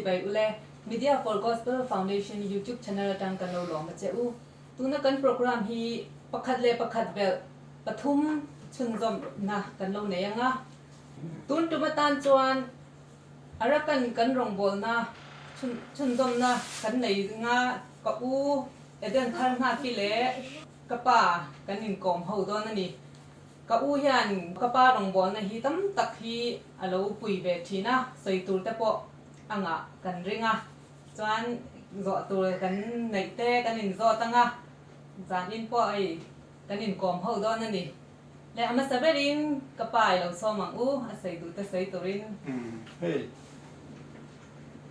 by ule Media for Gospel Foundation YouTube channel tang kan lo lom che u tuna kan program hi pakhat bel pathum chunzom na kan lo ne yanga tun tumatan chuan arakan kan rongbol na chunzom na kan nei nga ka u eden thar nga pi le kapa kan in kom ho don ani ka u hian kapa rongbol na hi tam tak hi alo pui ve thina soitur te po anga kan ringa chuan zo tur kan nei te kan in zo tanga zan in po ai kan in kom ho don ani le ama saberin kapai lo so mang u asai du te sei turin hey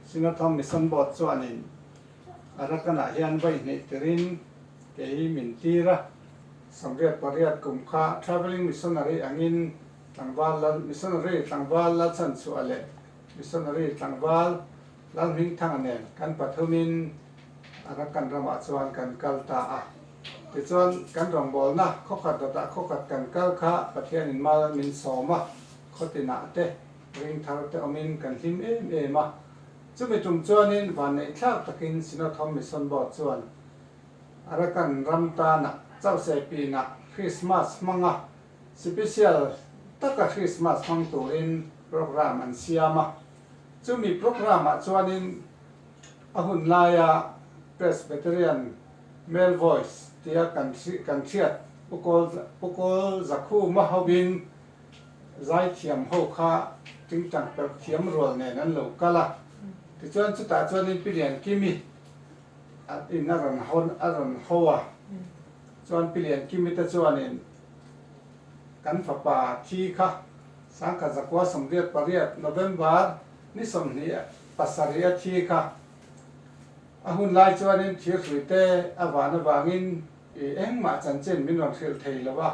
sinatham mission bot chuanin arakana hian vai nei terin ke min tira samriat pariat kumkha traveling missionary angin tlangwal lal missionary tlangwal lal chan chu ale missionary tlangwal lal hing thang ane kan pathumin arakan rama chuan kan kalta a ti chuan kan rongbol na khokhat da khokhat kan kal kha pathian in mal min soma khotina te ring thar te omin kan him ma chumi tum chuanin van nei thlak takin sinatham mission bot chuan arakan ramta na chau se pi na Christmas manga special taka Christmas hang turin program an siama chumi program a chuanin ahun laya Presbyterian male voice tia kan thiat pukol zakhu mahawin zai thiam ho kha ting tang per thiam rol ne nan lo kala ti chuan chu ta chuanin pilian kimi at in aron hoa chuan pilian kimi ta chuanin kan fapa thi kha sangka zakwa samriat pariat November ni somni pasaria thi kha ahun lai chuanin thir hruite awana wangin engma chanchen minron thil thei lawa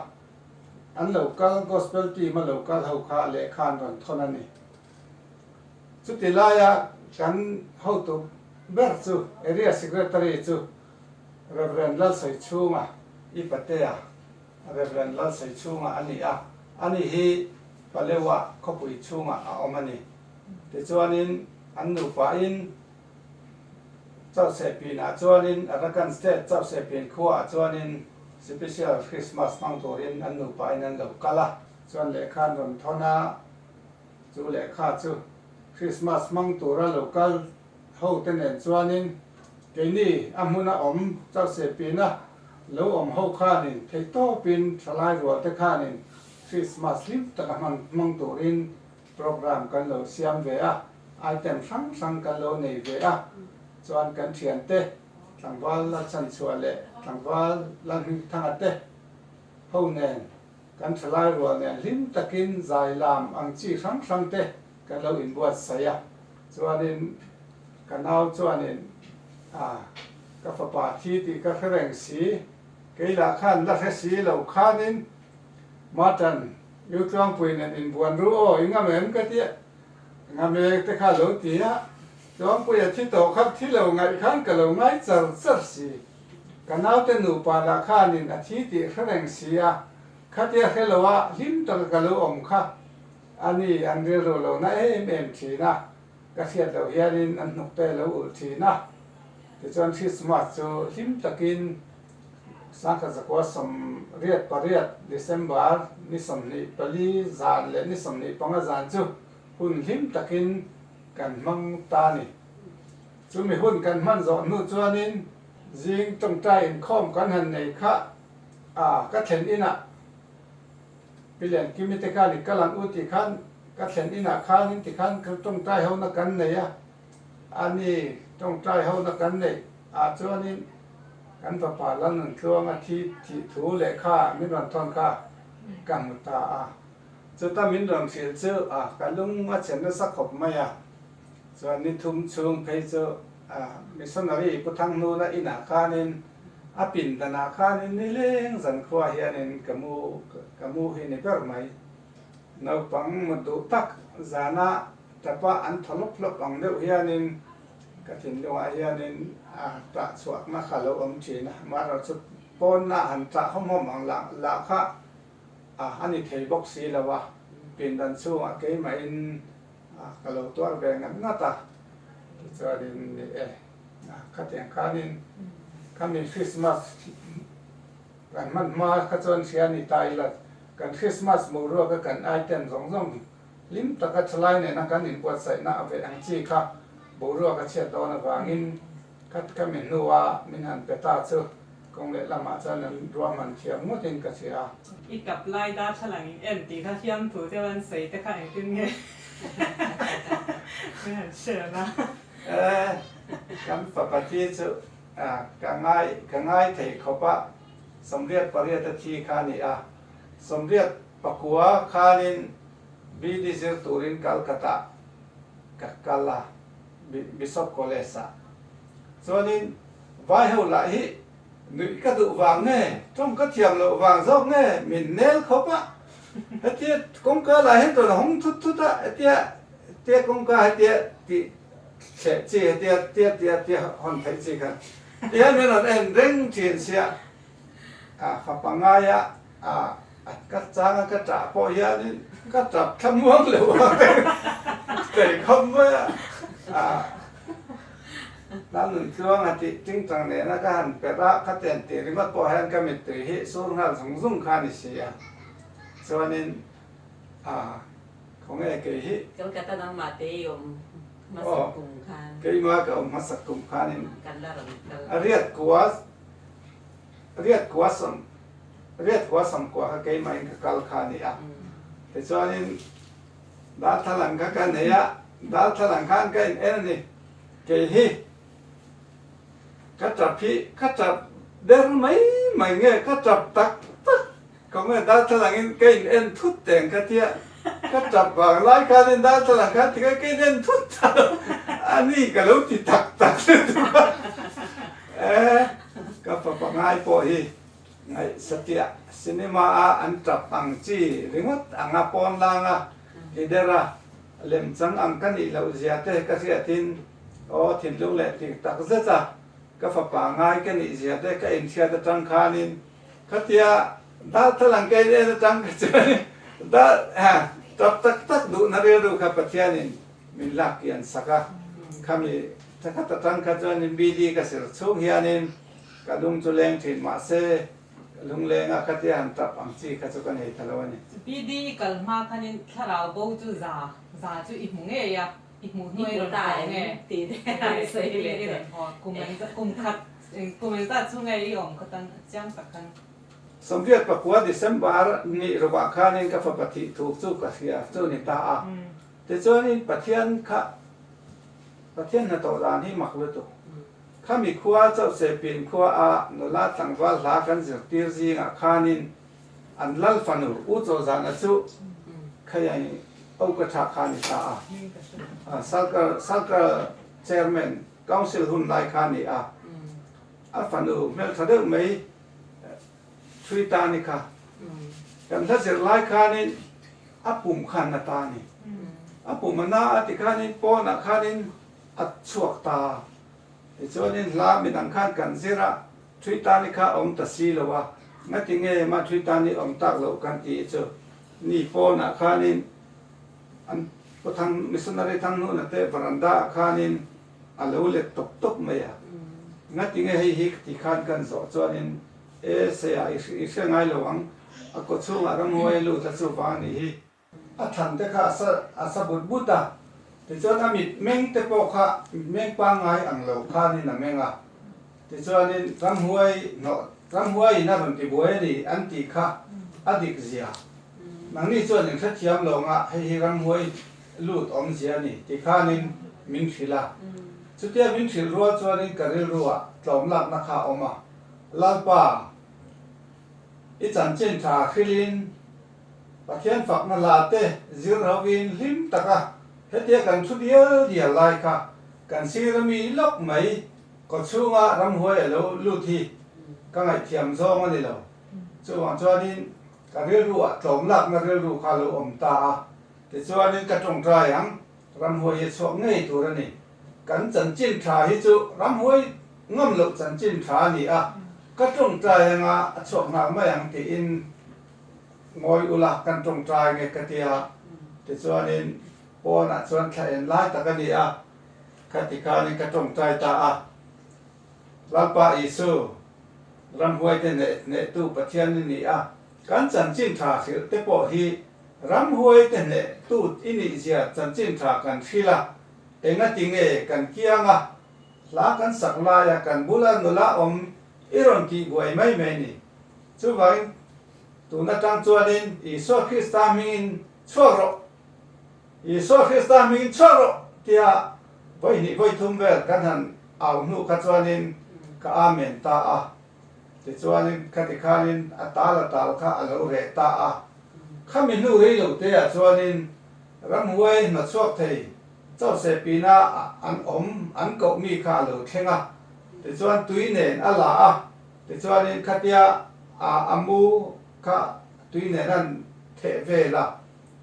an local gospel team a local ho kha le khan ron thonani chutilaya kan ho tu ber chu area secretary chu Reverend Lal Sai Chunga ipatea Reverend Lal Sai Chunga ani hi palewa khopui chunga a omani te chuanin an nu pa in chau sepin a chuanin arakan state chau sepin khuwa chuanin special Christmas mang turin an nu pa in an lo kala chuan lekhan ron thona chu lekha chu Christmas mang tura local ho tenen chuanin keini amuna om chau sepina lo om ho khanin theito pin thalai ro te khanin Christmas lim taka mang turin program kan lo siam ve a item sang kan lo nei ve a chuan kan thian te tlangwal la chan chuale tlangwal la hing thang te ho nen kan thalai ro nen lim takin zai lam ang chi sang te kan lo in buat saya chuanin kanau chuanin ka fapa thi ti ka khreng si keila khan la si lo khanin matan yu tlang puinen in buan ru o inga mem ka ti nga me te kha lo ti a tlang pu ya thi to khap thi lo ngai khan ka lo ngai char si kanau te nu pa la khanin a thi ti khreng si a khatia helowa lim tal ka lo om kha ani an re ro lo na em thi na ka thiat lo hianin an nuk te lo ul thi na te chuan Christmas chu lim takin sangka zakwa som riat pariat December ni somni pali zan le ni somni panga zan chu hun lim takin kan mang ta ni chu mi hun kan man zo nu chuanin jing tong tai in khom kan han nei kha ka thlen ina pilen kimite ka ni kalan uti khan ka thlen ina khan ti khan tong tai ho na kan nei a ani tong tai ho na kan nei chuanin kan papa lan an tluang a thi thu le kha min ron thon kha kam ta a chu ta min ron fil chu kalung ma chen na sakhop maya chuan ni thum chung phei chu missionary puthang nu na ina khanin apin dana khanin ni leng zan khwa hianin kamu hi ni ber mai nau pang madu tak zana tapa an tholop lop ang deuh hianin katin lo hianin ta chuak na khalo om thina mara chu pon na han ta hom ang la kha ani thei box si lawa pin dan chu a ke mai in kalo to ve ngam na ta cho nên các tiếng cá nên kami Christmas kan man ma ka chon sia ni tai la kan Christmas mo ro ka kan item zong zong lim ta ka chlai ne na kan in puat sai na ave ang chi kha bo ro ka che do na wangin kat ka min nuwa min han peta chu kong le lama cha nan ro man thiam mo tin ka sia อีกับไล่ด้าฉลังเอ็นตีถ้าเทียมถูเจ้าวันใส่แต่ข้าเองตึงไงไม่เห็นเชื่อนะ kan pa pa ti chu ka ngai thei khopa somriat pariat thi kha ni somriat pakua khanin bdc turin Calcutta kakala Bishop College chonin vai ho la hi nui ka du wang nge trong ka thiam lo wang zok nge min nel khopa hatia kong ka la hen to hong thut thut tia kong ka hatia ti che chi tia hon thai chi kan tia men on en reng chin sia fa pangaya ka chang ka cha po ya ni ka chap tham muang le wa te khom wa nan nun chuang ati ting tang ne na ka han pe ra ka ten ti ri ma po han ka mit ti hi sur ngal sung sung kha ni sia chuanin khong e ke hi Calcutta nang mate yung masakung kan ke ma ka masak kum khanin kan larang riat kuwa sam kuwa ka ke mai ka kal kha ni te chuanin da thalang ka kan ne ya da thalang khan ka en ni ke hi cắt chập đen mấy nghe cắt chập tắc có người ta cho là cái em thút tiền cái tia cắt chập vàng lái cái nên ta cho là cái em thút anh đi cái lúc thì tắc cái phần ngay po hi ngay setia cinema anh chập bằng chi ringot ang apon lang idera lem chang ang kan i lo zia te ka sia tin o thin lu le ti tak za ka fa pa ngai ka ni zia te ka in sia ta tang khanin khatia da thalang ke ne tang da tak tak du na re du ka pathianin min lak yan saka kami ta tang ka jan bidi ka sir chung hianin ka dung chu leng thin ma se lung leng a khatia han tap ang chi ka chu kan hei thalawani ปีดีกัลมาคันถ้าเราบอกจูจ่าจูอีกหมู่เงี้ยอีกหมู่หน่วยเราตายเงี้ย ตีได้ ใส่เลยพอกุมคัดกุมตัดช่วงไงอีอมก็ตั้งจ้างสักคัน สมเด็จประกวดดิเซมบาร์นี่ระหว่างข้านี่กับปฏิถูกสู้กับเสียสู้นี่ตาแต่เจ้านี่ปฏิยันข้าปฏิยันตัวดานที่มักเวตุข้ามีขั้วเจ้าเสปินขั้วนลาตังว่าลากันจากตีร์จีงข้านี่อันลัลฟันูอุจจานะจูขยันเอากระชากข้านี่ตาสักกะเชอร์แมนกาวซิลหุ่นไลข้านี่ฟันูเมลทัดเดิมไหมช่วยตานี่ค่ะกันถ้าเสร็จไล่ข้านี่ปุ่มขันตานี่ปุ่มมันน่าติข้านี่ป้อนข้านี่ชวกตาไอ้เจ้านี่ลามีดังขันกันเสียระช่วยตานี่ค่ะอมตัดสีแล้ววะงั้นที่ไงมาช่วยตานี่อมตักแล้วกันอีเจ้านี่ป้อนข้านี่อันก็ทางมิสนารีทางนู้นเตะบรันดาข้านี่อันเลวเล็กตบไม่อะงั้นที่ไงให้ฮิกที่ขันกันสอจวนนี่เสียอีกเรื่องไงระวังก็ช่วงอารมณ์วัยรุ่นจะสู้ฟังนี่ทันแต่ข้าอาสบุตรบุตรแต่จวนอามิดเม่งแต่พอข้าเม่งปังไงอังเหล่าข้านี่นะเม่งแต่จวนนี่รำหวยเนาะรำหวยน่าเป็นที่บัวนี่อันที่ข้าอดีตเสียนังนี่จวนหนึ่งชัดเทียมลงให้รำหวยลูดอมเสียนี่ที่ข้านี่มินฟิลาสุดท้ายมินฟิลรัวจวนนี่กระเรือรัวตอมหลับนักข้าออกมาลาป้าอีจันเจนชาคลินปะเทียนฝักนาลาเตจิรวินลิมตะกะเฮเตียกันชุดเดียวไลค่ะกันซีรมีลกไหมก็ชูงะรำหวยแล้วลูทีก็ไงเทียมซองนี่แล้วจวนจวนนี้ก็เรียรู้ว่าตอมหลับมาเรียรู้ข้าลูอมตาแต่จวนนี้ก็ตรงใจยังรำหวยชอบง่ายตัวนี้กันจันเจนชาฮิจูรำหวยง่ำหลบจันเจนชานี่ก็ตรงใจยังช่วงนั้นไม่ยังที่อินงอยอุลักกันตรงใจไงกติยาแต่ส่วนนี้ปอนะส่วนแค่ไล่ตะกันนี่ katika ni katong trai ta a lalpa isu ram huai te ne tu pathian ni a kan chan chin tha khil te po hi ram huai te ne tu ini zia chan chin tha kan khila enga tinge kan kianga la kan sakla ya kan bula nula iron ki buai mai mai ni chu vai tu na tang chuanin iso Krista min choro iso Krista min choro tia voi ni voi thum ver kan han au nu ka chuanin ka amen ta a te chuanin katikanin atala tal kha alo re ta a khamin nu rei lo te a chuanin ram huai na chuak thei chau se pina an ko mi kha lo thenga te chuan tui nen ala a te chuanin khatia amu kha tui nen an the ve la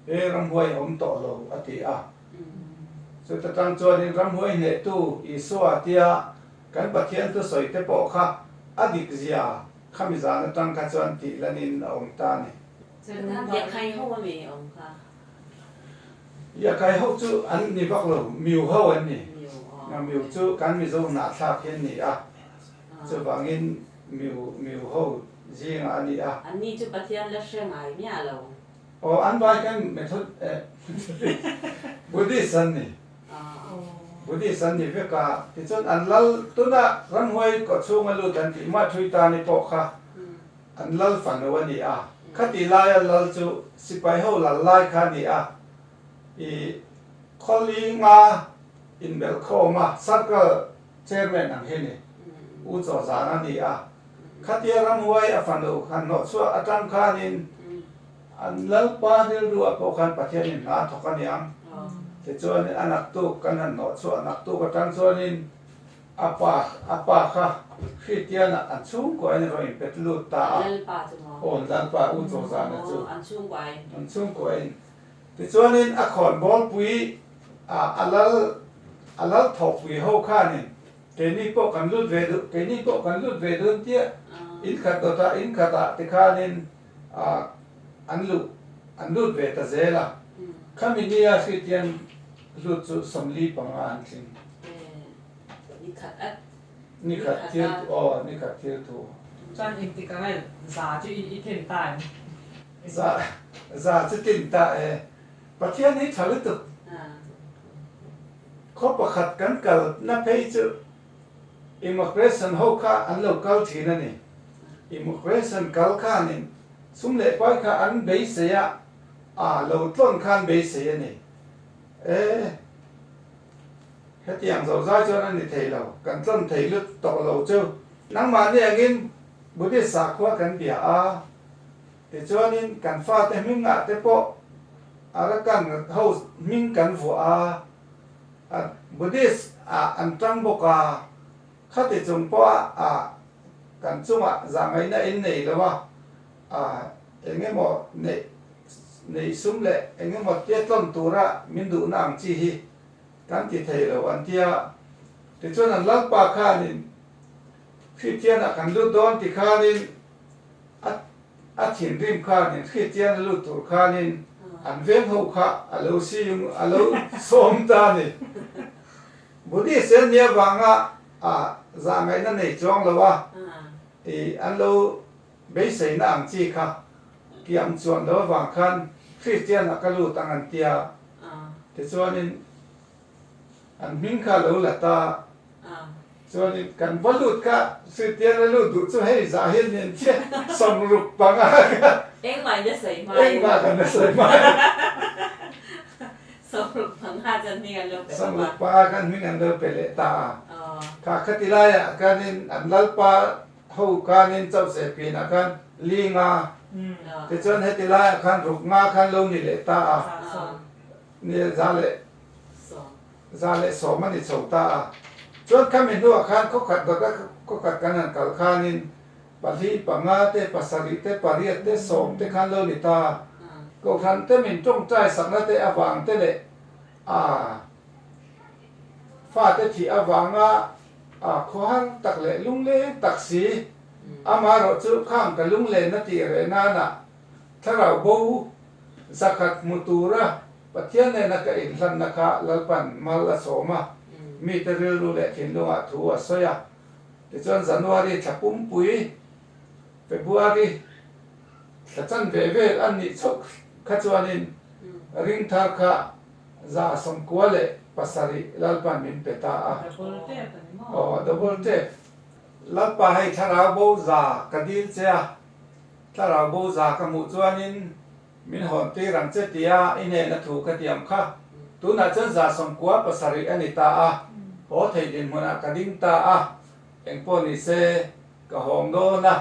e ram huai to lo ati a so ta tang chuanin ram huai ne tu iso atia kan pathian tu soi te po kha adik zia khamiza na tang kha chuan ti lanin ta ni Việc hay không mà mẹ ôngค่ะ ya kai ho chu an ni bak lo miu ho an ni nhiều na miu chu kan mi zo na tha khen ni a chu bangin miu ho jing ani a anh đi chụp bắt thiên là sẽ ngài mẹ lâu o an bai kan method buddhist an ni buddhist an ni ve ka ti chon an lal tu na ram hoi ko chu ma lu tan ti ma thui ta ni po kha an lal fan lo ni a khati la ya lal chu sipai ho la lai kha ni a i callinga in belkoma circle chairman ang hini uzo zana ni a khatia ram huai a fanu khan no chu atang khanin an lalpa dil ru apo khan pathianin na thokaniam te chuan anak tu kan no chu anak tu ka tang chuanin apa kha khitian an chung ko an roi petlu ta lên ba chục ngón on lalpa uzo zana chu ăn chung quay an chung ko en ti chuanin a khon bol pui alal thok pui ho khanin ke ni po kan lut ve du tia in khata te khanin an lut ve ta zela khaminia khitian lut chu somli panga an thin đi khát ắt ni khat thil tu chan in ti ka ngai za chi i then tai za chu tin ta pathian ni thal tu kho pakhat kan kal na phei chu immigration ho kha an local thina ni immigration kal kha ni sumle pai kha an be se ya lo tlon khan be se ya ni hetiang zo za cho nan ni thei lo kan tlon thei lut to lo chu nang ma ni angin budi sa khwa kan bia a te chuanin kan fa te minga te po ara kan ho min kan fu Buddhist an tang boka khati chung po kan chunga zangai na in nei lawa engemo nei sumle engemo tetlon tura mindu nang chi hi kan ti thei lo an tia te chon an lalpa khanin khitiana kan lu don ti khanin a thin rim khanin khitiana lu tur khanin an vem ho kha alo si yung alo som ta ni budi sen nia wanga za ngai na nei chong lawa an lo be sei na ang chi kha kiam chuan lo wang khan Christian akalu tang an tia te chuanin an min kha lo la ta chuanin kan valut ka Christian lo du chu hei za hin nin che som ruk panga em ngoàiจะใส่ไม้ eng ma kan sai mai สรุปทั้งห้าจะนี่กันเลยเป็น sam ว่า ruk pa kan min an lo pele ta อ๋อ ka khatilaya kanin an lalpa ho kanin chau se pin akan linga te chon hetilaya khan ruk nga khan lo ni le ta ni zale so mani chota chon kamin nu khan ko khat kanan kal khanin pali panga te pasari te pariat te som te khan lo ni ta ko khan te min tong chai sakna te awang te le fa te thi awanga khoan tak le lung le tak si ama ro chu kham ka lung le na ti re na tharau bo zakat mutura pathian ne na ka in hlan na kha lalpan mal a soma มีแต่เรื่องรู้แหละถิ่นลงอ่ะถูอ่ะสวยอ่ะแต่จนJanuaryถ้าปุ่มปุ๋ยFebruary ถ้าจันเวอันนี้ชกขจวนนินริงทาร์ค่ะจะสมควรเลยภาษาริลลปันมินเปตาอ่ะ แต่โปรเทปนี่มั้ง อ๋อดับเบิลเทปลลปะให้ทาราโบจากดิลเซียทาราโบจากขมุจวนินมินหอนตีรังเจติยาอินเนนถูกขติยมค่ะตุน่าจะจะสมควรภาษาริอันนี้ตาอ่ะโหเทดินมันอ่ะกดิ้งตาอ่ะเอ็งปอนิเซก็หงโดนะ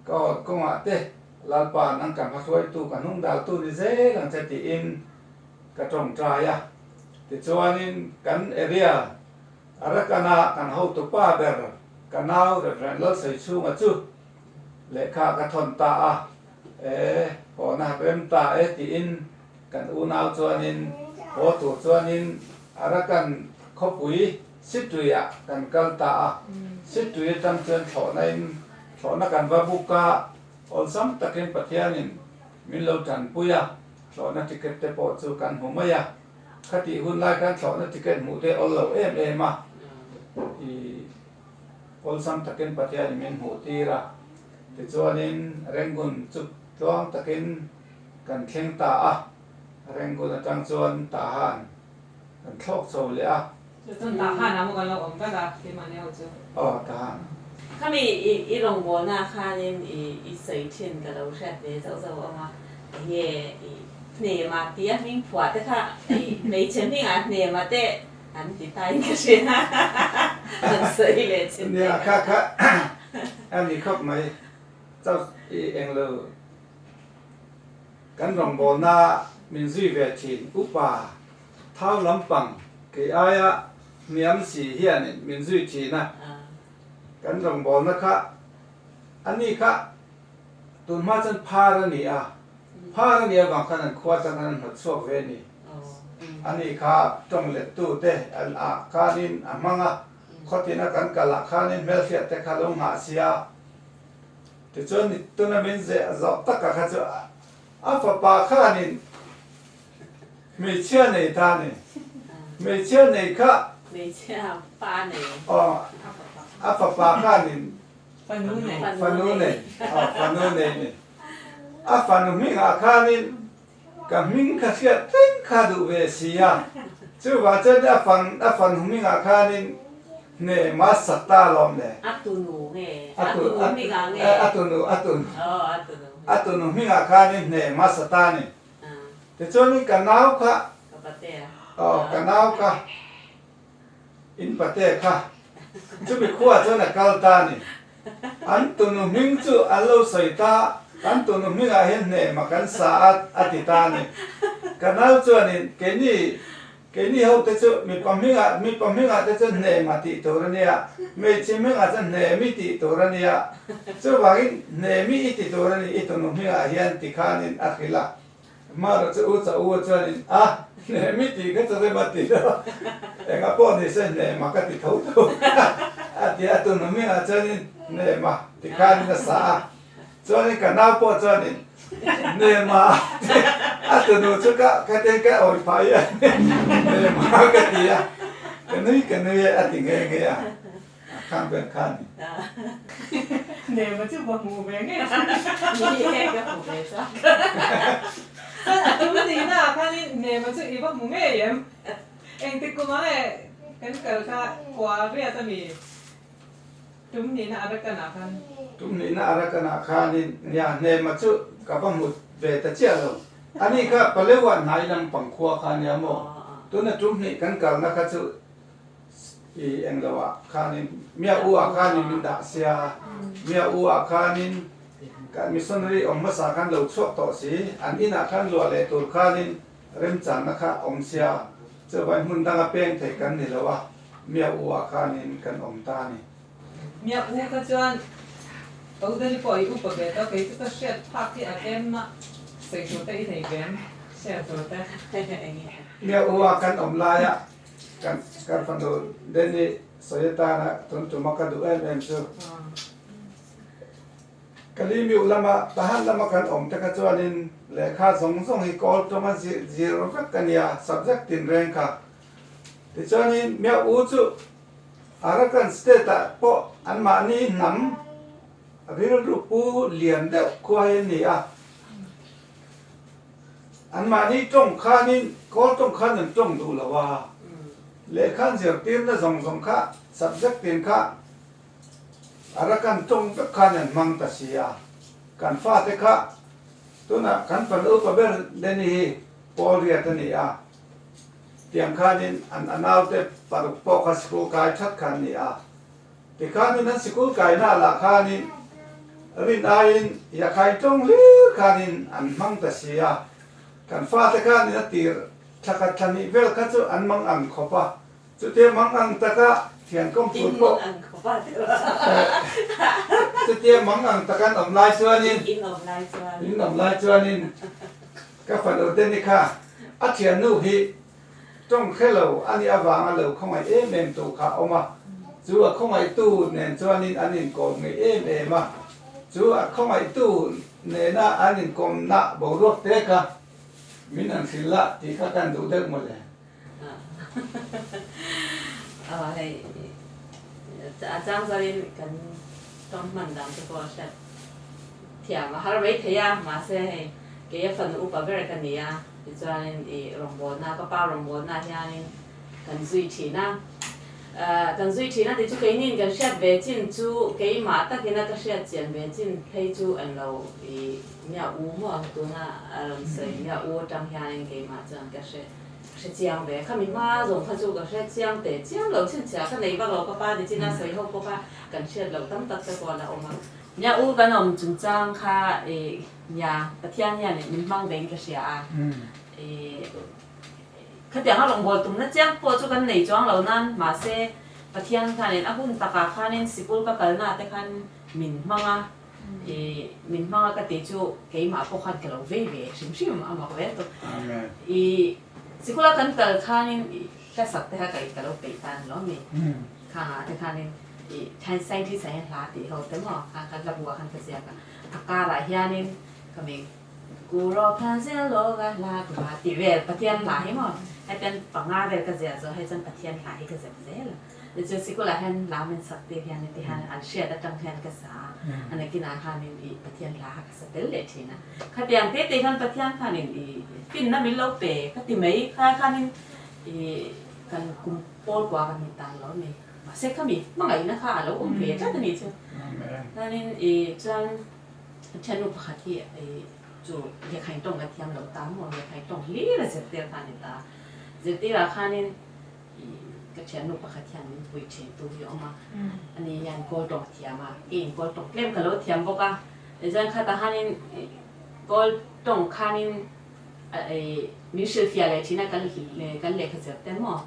ก็กงอ่ะเตลลปะนังกันพักไว้ตู้กันนุ่งดาวตู้นิเซหลังเจติอินกระตรงใจอ่ะติจวนินกันเอเรียอารักนากันเฮาตุป้าเบอร์กันนาวเรฟเรนลใส่ชูมาจูเลขากระทนตาพอนาเรมตาตีอินกันอูนาวจวนินพอตัวจวนินอารักันขบุยสิตุยะกันกัลตาสิตุยตันเชิญถอในถอนักันวาบุกาอลซัมตะเก็นปัทยานินมิลโลจันปุยะถอนัติเกตเตปอจูกันหุมยะคติหุ่นไล่กันถอนัติเกตหมู่เตอลโลเอมาOlsam takin patian min hutira ti chuanin rengun chup chuang takin kan thleng ta a rengun atang chuan ta han kan thlok chaw le a จนตาข้าน้ำกันเราอมก็ได้ที่มาเนี่ยจ้ะ ta han ถ้ามีอีลงบัวหน้าค่าเนี่ยอีใส่เทียนกับเราแช่เนี่ยเจ้าเอามาเนี่ยเนี่ยมาเตี้ยมิ่งผัวแต่ค่ะไม่เช่นที่งานเนี่ยมาเตะอันติดตายก็ใช่นะมันใส่เลยเช่น เนี่ยค่ะอันนี้ครับไหมเจ้าเองเลยกันรองบอนามินซุยเวทินอุปาเท้าลำปังเกี่ยเมียมสีเฮียนี่มินซุยทีนะกันรองบอนะคะอันนี้ค่ะตุนมาจนพารานีพารานีบางขนาดขวดจังนั้นหัดสวบเวนี่อันนี้ค่ะจงเล็ดตู้เตะอันอาคานินอามังอ่ะข้อที่นักการกะละคานินเมลเฟียเตะขาลงหาเสียแต่จนนี่ตัวนั้นเป็นเจ้าจับตักกะจะอาฝาปาคานินไม่เชื่อในท่านี่ไม่เชื่อในค่ะ ไม่ใช่ป้าเนี่ย อ๋ออาฝาปาคานิน ฟันนู้นไหน ฟันนู้นเนี่ยอ๋อฟันนู้นเนี่ยอาฟันนู้นมิงอาคานินกับมิงข้าเสียเต็งข้าดูเวสียจู่ว่าจะได้ฟันมิงอาคานินเนี่ยมาสัตตาลมเนี่ย อัตุนูไง อัตุ มีกางไง อัตุนู อัตุนู อัตุนูมิงอาคานินเนี่ยมาสัตตาเนี่ยแต่ช่วงนี้กันหนาวค่ะ กับปะเต้ อ๋อกันหนาวค่ะอินปะเต้ค่ะจู่ไปขั้วช่วงนั้นกัลตานี่อันตุนูมิงจู่อันโลใส่ตาอันตุนูมิงอาเห็นเนี่ยมากันสาอัติตานี่กันหนาวช่วงนี้เกนี่เขาแต่จู่มีปั๊มมิงอาแต่จู่เนี่ยมาติตัวเนี่ยไม่ใช่มิงอาจะเนี่ยมิติตัวเนี่ยจู่ว่าเนี่ยมิติตัวเนี่ยอิตุนูมิงอาเห็นติขานินอัคละมาเราจะช่วงนี้เนี่ยมิติก็จะได้มาติแล้วแต่ก็พอนี่เส้นเนี่ยมาก็ติเท่าตัวอัตุนูมิงอาจะเนี่ยมาติขานินสาช่วงนี้กันหนาวพอช่วงนี้เนี่ยมาอัตุนูชุกะแค่เด็กแค่โอ้ยพายเนี่ยมาก็ตีอ่ะกันนี่อัติเงี้ยข้างเป็นข้าง เนี่ยมันจะบอกหมูแบงไง มีแค่กับผมเลยจ้ะ ตุ้มนี่นะข้านี่เนี่ยมันจะอีกว่ามึงไม่เยี่ยมเองติดกูมาเลยกันเกิดค่ะกว่าเรียจะมีตุ้มนี่นะอะไรกันนะคัน ตุ้มนี่นะอะไรกันนะข้านี่เนี่ยเนี่ยมาชุกับพมุดเบตเจียลอันนี้ก็เปรียกว่านายลำปังขัวข้าเนี่ยมั้งตัวนั้นตุ้มนี่กันกันนะครับชุอีเอ็งละวะข้านี่เมียอัวข้านี่มินดาเสียเมียอัวข้านี่การมิสซอนรีอมมาสากันเหล่าชกต่อสีอันนี้นะขันลัวเลยตัวข้านี่เริ่มจันนะคะอมเสียจะไปหุ่นตั้งเป้งเทกันนี่ละวะเมียอัวข้านี่กันอมตานี่ เมียอูก็จวนเอาเดินไปอูปะเบต้าไปจะเสียพักที่อาเต็มมาใส่ชุดที่ไหนเบมเสียชุดแต่ เมียอัวกันอมลายกันฟันดูเดนี่สวยตานะจนจุมากันดูเอ็มซูกันลีมีอุลามะทหารลามะกันอมแต่กันจวนินเลขาส่งให้กอลตัวมาซีโร่ฟักกันยา subject ตินแรงค่ะแต่จวนินเมียอูจู ara kan state po an ma ni nam ril ru pu lian de khoi ni a an ma ni tong kha ni ko tong kha nan tong du la wa le khan zer tin na zong zong kha subject tin kha ara kan tong ka kha nan mang ta sia kan fa te kha tu na kan pan u pa ber le ni pol ria ta ni a tiang kha ni an anau te par po kha school kai that khan ni a te kha ni nan school kai na la kha ni rin ain ya khai tong li kha ni an mang ta sia kan fa te kha ni na tir thaka thani vel kha chu an mang ang khopa chu te mang ang ta ka thian kom pu po chu te mang ang ta kan om lai chuan in อินออนไลน์ส่วน in om lai chuan in ka fan o te ni kha a thian nu hi tong khelo ani awang a lo khongai em em tu kha oma chu a khongai tu nen chuan in anin kom ngai em em a chu a khongai tu ne na anin kom na bo ruak te ka min an sila ti kha kan du dek mo le ให้อาจารย์สรินกันต้องมันดังทุกคนใช่เที่ยมาฮาร์เวย์เทียมาเซ่เกี่ยฟันอุปกรณ์กันเนี่ยดิฉันรองบอลนะก็ป้ารองบอลนะที่นี่กันซุยทีนะกันซุยทีนะที่จู่กันนี่กันเช็ดเบจินจู่กี่มาตักกินนะก็เช็ดเจียนเบจินให้จู่อันเราเนี่ยอูมั่วตัวน่ะอารมณ์เสียเนี่ยอูจังที่นี่กี่มาจังก็เช็ด是这样呗，看明妈种他做个是这样的，这样老亲戚啊，看你把老爸爸的今那时候爸爸跟些老当当这个了，我们，人家乌跟我们中章他呀，白天呀你明忙点个些啊，เขาเดี๋ยวเขาลงบอลตุ้มนั่นเจ้าพอจุกันในจ้องเหล่านั้นมาเซ่ประเทียนคันเนี่ยอาหุ่นตากาคันเนี่ยสิบุลก็กันน่ะแต่คันมินมังอ่ะมินมังก็ติดจู่เกี่ยมาพวกคันกับเราเว่ยชิมชิมอ่ะมาเว่ตัวสิกุลกันกับคันเนี่ยแค่สักแต่ก็อีกกับเราไปตันแล้วมีค่ะแต่คันเนี่ยใช้ไซที่ใส่หลาตีเขาแต่หมอคันระบัวคันกระเสียกันอากาศหลายอย่างเนี่ยก็มีกูรอคันเสียโลกลากูมาตีเวทประเทียนหลายหมดให้เป็นปังงาเวทกระเสียจะให้จันประเทียนหลายกระเสียเลยเดี๋ยวสิกุลให้ลามันสักตีเพียงในที่หันอันเชียดจังเพียงกระสาอันนี้กินอาหารนี่ประเทียนหลากระสเป็นเลยทีนะขัดอย่างเตะตีคันประเทียนคันนี่ฟินน้ำมิโลเปขัดตีไม่คันนี่กันกุมโปลกว่ากันมีตาล้อมีมาเซ็กเขามีมั่งไงนะคะแล้วอุ้มเพจัดนี่ใช่คันนี่จันฉันรู้ปะที่จู่อยากให้ตรงกระเทียมเราตามหมดอยากให้ตรงลี้ละเสร็จเดียวกันนี่ตาเสร็จที่ราคานี่กระเทียมนุปะเทียมนี่ปุยเชตัวเยอะมาอันนี้ยันโกลดอกเทียมมาเองโกลดอกเล่มกับเราเทียมบอกว่าเดี๋ยวจันข้าตาฮันนี่โกลดอกข้านี่มีชื่อเฟียอะไรที่นั่นกันเลยเขาจะเต็มหมด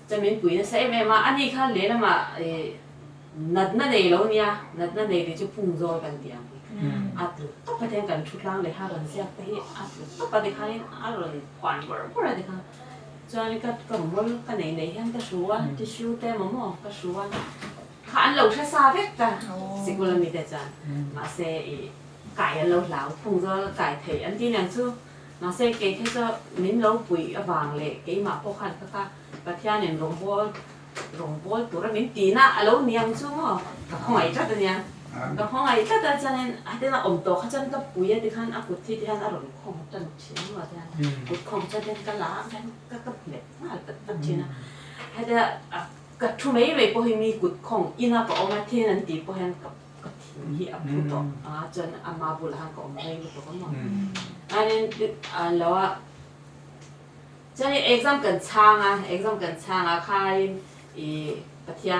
จะมีปุยนั่นใช่ไหมมาอันนี้ข้าเลยนะมานัดนั่นเองแล้วเนี่ยนัดนั่นเองที่จะพุ่งโจกันเดียงอัดลูกก็ประเทศกันชุดล่างเลย5 วันเสียแต่อัดลูกก็ประเทศนี้อร่อยขวัญเบอร์อะไรค่ะจนก็กำลังกันไหนเห็นก็ชัวร์ที่ชัวร์แต่มาหมอก็ชัวร์ข้าอันเราใช้ซาเวกกันสิกุลมีแต่จันมาเซ่ไก่อันเราเหลาพุ่งโจไก่เทอันที่นั่นชื่อมาเซ่เกย์ที่จะมิ้นเราปุ๋ยบางเลยเกย์มาพวกขันก็ค่ะประเทศเนี่ยลงบอลตัวเรามิ้นตีน่ะเราเนียงชั่วโมงกับหอยจัดเนี่ยกับห้องไอ้ถ้าจะเนี่ยไอ้ที่เราอมโตเขาจะกับปุ๋ยที่ขันอากุที่ที่ขันอารมณ์ของจันเชียงว่าที่ขันกุดของจันเป็นกะลาขันก็เล็ดมากแต่เชียงนะไอ้ที่กับทุ่มไม่ไปพอให้มีกุดของอินาก็เอามาเทนันตีพอให้กับทีนี้อับพุทธจนอามาบุลหันก็เอามาให้ลูกก็มองอันนี้แล้วอ่ะจะนี่เอ็กซัมกันช่างอ่ะใครประเทีย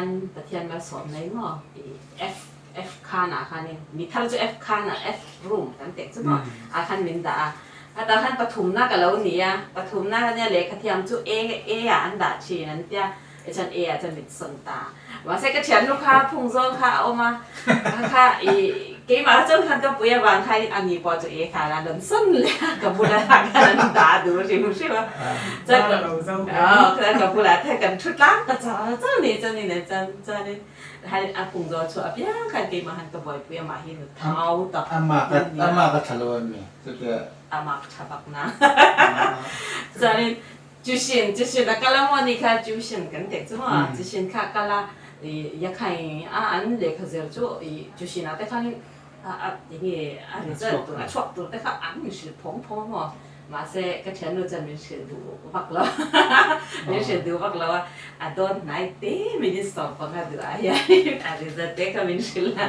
นมาสอนในหม้อF คันคันนี้มีท่านจะ F คันF room ตั้งแต่จุดนั้นคันมินดาแต่คันปฐุมหน้ากับเราเนี่ยปฐุมหน้าเนี่ยเล็กเทียมจุ A อันดับชีนั้นเดียจัน A จะมีสันตาว่าใส่กระเทียมลูกค้าพุ่งโซ่ค่ะเอามาค่ะเกี่ยมาจนคันก็ปุยบางใครอันนี้พอจะ A ค่ะแล้วเดินสั้นเลยกับบุรุษกันตาดูสิรู้ใช่ไหมจะกับบุรุษแทกันชุดล้างกระจายเจ้านี่เนี่ยจันนี่ให้อาปุงโดชัวร์พี่ยังใครเกี่ยมาหันกับบ่อยปุยมาหินเท้าตับอามาก็ทะลุมีสุดยอดอามาฉบับนะจันนี่就是那个啦么你看就先跟得做嘛，就先看个啦，也看俺那个时候做，就是那得看这个你这ตัวชอบตัวแต่ค่ะอันนี้是พอง嘛，มาเสก็เช่นเราจะมีเชื่อดูวักแล้วมีเชื่อดูวักแล้วตอนไหนเต้ไม่ได้สอบปังกันดูอะไรอันนี้จะเต้ก็มีเชื่อละ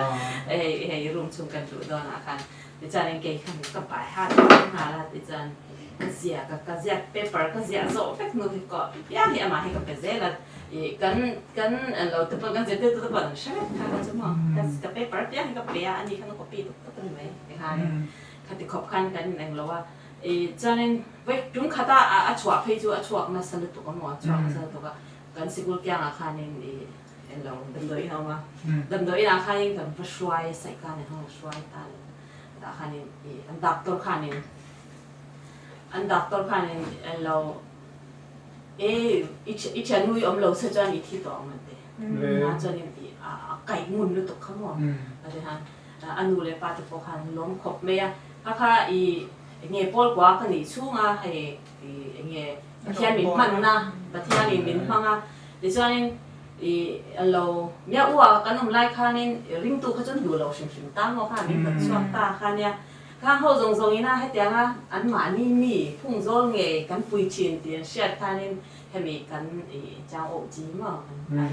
รวมชุมกันดูตอนนั้นค่ะดิฉันเองก็ก็ไปหาละดิฉันก็เสียเปเปอร์ก็เสียโซ่เฟกโนฟิกก็ยังยังมาให้กับเปเซละกันเราตัวกันเสร็จตัวกันใช่ไหมค่ะก็จะมองกับเปเปอร์ยังกับเปียอันนี้ข้างนอกก็ปีตัวเป็นไหมนะคะคันที่ขบกันกันเองเราว่าจันเองเว้ยจุ่มข้าตาชัวเพย์จูชัวมาสนุกตัวกันหมดชัวมาสนุกตัวกันสิกุลแกงอาคารเองเราดำเนินเอามาดำเนินอาคารเองกันไปช่วยใส่กันในห้องช่วยตาอาคารเองอันดับตัวอาคารเองเราอีฉันนุ้ยเราเสจานี่ที่ต่อมันเด้นะจันเองไก่มุนหรือตกข้างหมดอะไรฮะอันนู้นเลยปาติโปคันล้มขบเมียค่ะเงี้ยปอลกว่ากันนี่ช่วงให้เงี้ยบัตรยามินมันนะบัตรยามินพังดิฉันเราเมียอ้วกันน้ำลายค่ะนี่ริมตู้เขาจนดูเราชิมตั้งว่าค่ะนี่แบบชอบตาค่ะเนี่ยข้างเขาทรงๆนี่นะให้เตียงอันหมานี่มีพุ่งโซ่เงี้ยกันปุยชินเตียงเชียดค่ะนี่ให้มีกันเจ้าโอจีมั้ง